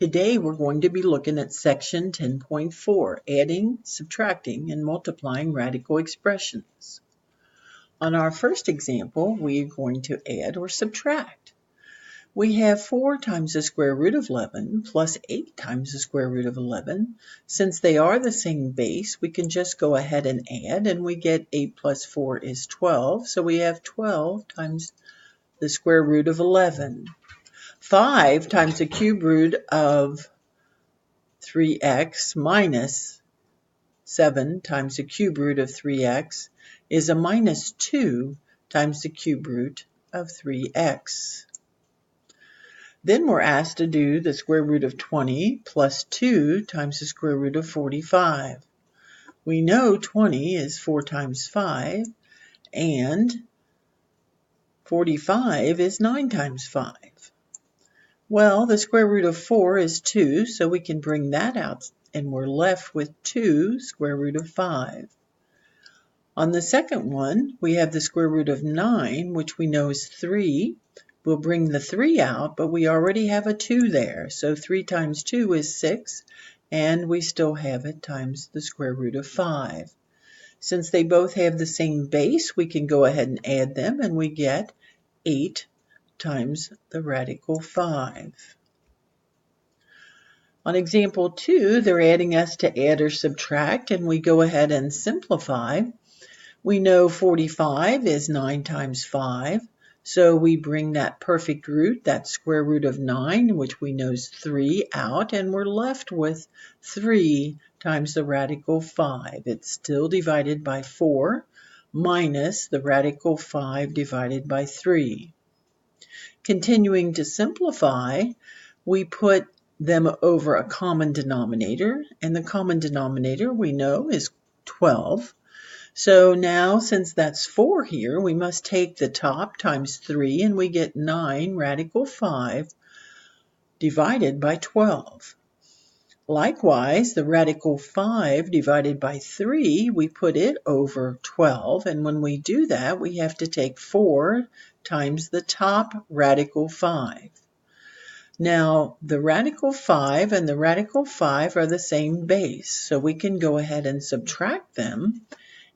Today we're going to be looking at section 10.4, adding, subtracting, and multiplying radical expressions. On our first example, we are going to add or subtract. We have 4 times the square root of 11 plus 8 times the square root of 11. Since they are the same base, we can just go ahead and add, and we get 8 plus 4 is 12. So we have 12 times the square root of 11. 5 times the cube root of 3x minus 7 times the cube root of 3x is a minus 2 times the cube root of 3x. Then we're asked to do the square root of 20 plus 2 times the square root of 45. We know 20 is 4 times 5, and 45 is 9 times 5. Well, the square root of 4 is 2, so we can bring that out, and we're left with 2 square root of 5. On the second one, we have the square root of 9, which we know is 3. We'll bring the 3 out, but we already have a 2 there, so 3 times 2 is 6, and we still have it times the square root of 5. Since they both have the same base, we can go ahead and add them, and we get 8 times the radical 5. On example 2, they're adding us to add or subtract, and we go ahead and simplify. We know 45 is 9 times 5, so we bring that perfect root, that square root of 9, which we know is 3, out, and we're left with 3 times the radical 5. It's still divided by 4 minus the radical 5 divided by 3. Continuing to simplify, we put them over a common denominator, and the common denominator we know is 12. So now, since that's 4 here, we must take the top times 3, and we get 9 radical 5 divided by 12. Likewise, the radical 5 divided by 3, we put it over 12, and when we do that, we have to take 4 times the top radical 5. Now, the radical 5 and the radical 5 are the same base, so we can go ahead and subtract them.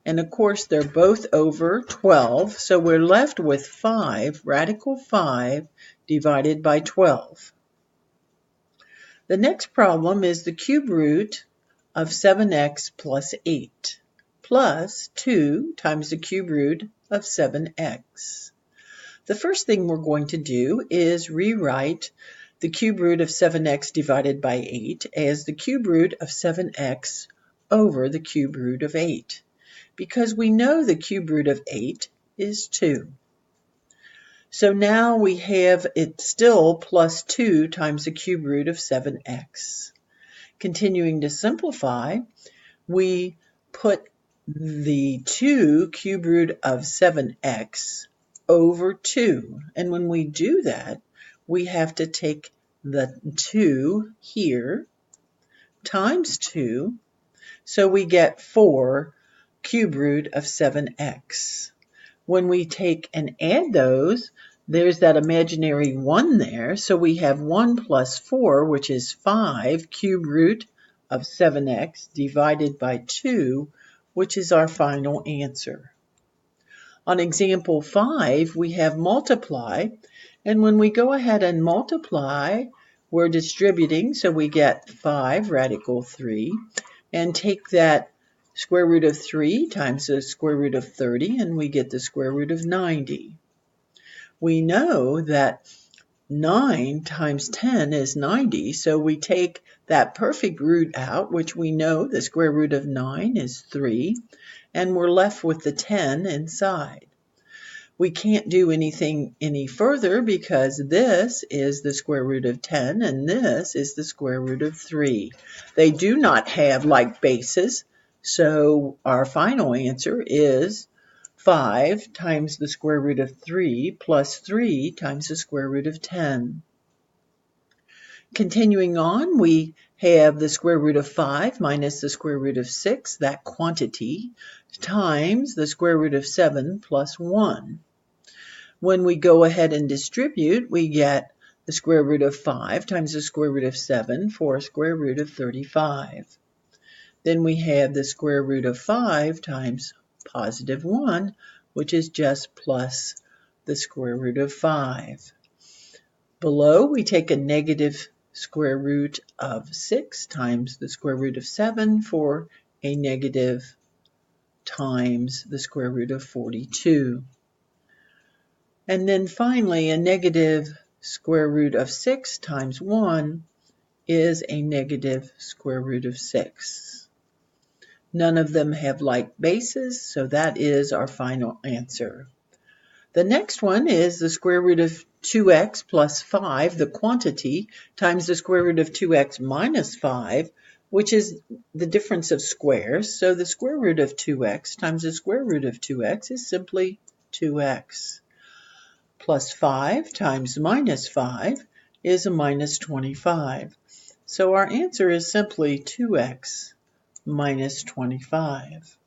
And of course, they're both over 12, so we're left with 5 radical 5 divided by 12. The next problem is the cube root of 7x plus 8 plus 2 times the cube root of 7x. The first thing we're going to do is rewrite the cube root of 7x divided by 8 as the cube root of 7x over the cube root of 8, because we know the cube root of 8 is 2. So now we have it still plus 2 times the cube root of 7x. Continuing to simplify, we put the 2 cube root of 7x over 2. And when we do that, we have to take the 2 here times 2. So we get 4 cube root of 7x. When we take and add those, there's that imaginary 1 there. So we have 1 plus 4, which is 5 cube root of 7x divided by 2, which is our final answer. On example 5, we have multiply, and when we go ahead and multiply, we're distributing, so we get 5 radical 3, and take that square root of 3 times the square root of 30, and we get the square root of 90. We know that 9 times 10 is 90, so we take that perfect root out, which we know the square root of 9 is 3, and we're left with the 10 inside. We can't do anything any further because this is the square root of 10 and this is the square root of 3. They do not have like bases, so our final answer is 5 times the square root of 3 plus 3 times the square root of 10. Continuing on, we have the square root of 5 minus the square root of 6, that quantity, times the square root of 7 plus 1. When we go ahead and distribute, we get The square root of 5 times the square root of 7 for a square root of 35. Then we have the square root of 5 times positive 1, which is just plus the square root of 5. Below, we take a negative square root of 6 times the square root of 7 for a negative times the square root of 42. And then finally, a negative square root of 6 times 1 is a negative square root of 6. None of them have like bases, so that is our final answer. The next one is the square root of 2x plus 5, the quantity, times the square root of 2x minus 5, which is the difference of squares. So the square root of 2x times the square root of 2x is simply 2x. Plus 5 times minus 5 is a minus 25. So our answer is simply 2x minus 25.